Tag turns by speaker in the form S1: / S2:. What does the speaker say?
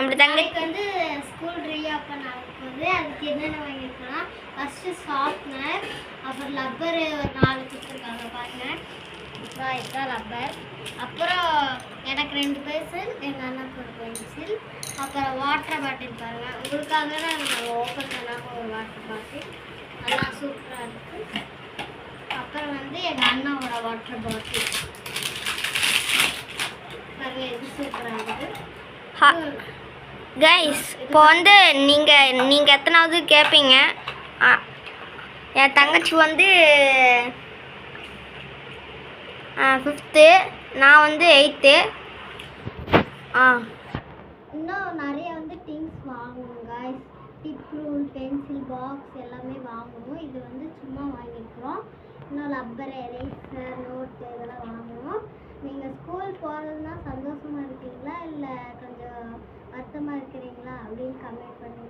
S1: நம்ம
S2: தங்கச்சி வந்து ஸ்கூல் ரீஓப்பன் ஆக போகுது. அதுக்கு என்னென்ன வாங்கியிருக்கோம்னா ஃபஸ்ட்டு ஷார்ப்னர், அப்புறம் லப்பரு ஒரு 4 கொடுத்துருக்காங்க பாருங்க. அப்புறம் இதுதான் லப்பர். அப்புறம் எனக்கு 2 பென்சில், எங்கள் அண்ணாக்கு ஒரு பென்சில். அப்புறம் வாட்டர் பாட்டில் பாருங்கள், உங்களுக்காக தான் நாங்கள் ஓப்பன் பண்ணாமல் ஒரு வாட்டர் பாட்டில். அதெல்லாம் சூப்பராக இருக்குது. அப்புறம் வந்து எங்கள் அண்ணாவோட வாட்டர் பாட்டில் பாருங்க, இது சூப்பராக இருக்குது.
S1: கைஸ் இப்போ வந்து நீங்கள் எத்தனாவது கேட்பீங்க? என் தங்கச்சி வந்து 5th, நான் வந்து 8th.
S2: இன்னும் நிறைய வந்து திங்ஸ் வாங்கணும் கைஸ். டிப் ரூல், பென்சில் பாக்ஸ் எல்லாமே வாங்கணும். இது வந்து சும்மா வாங்கிக்கிறோம். இன்னும் லப்பர், எரேசர், நோட்டு இதெல்லாம் வாங்கணும். நீங்கள் ஸ்கூல் போகிறதுனா சந்தோஷமாக இருக்கீங்களா இல்லை கொஞ்சம் வருத்தமாக இருக்கிறீங்களா அப்படின்னு கமெண்ட் பண்ணுங்கள்.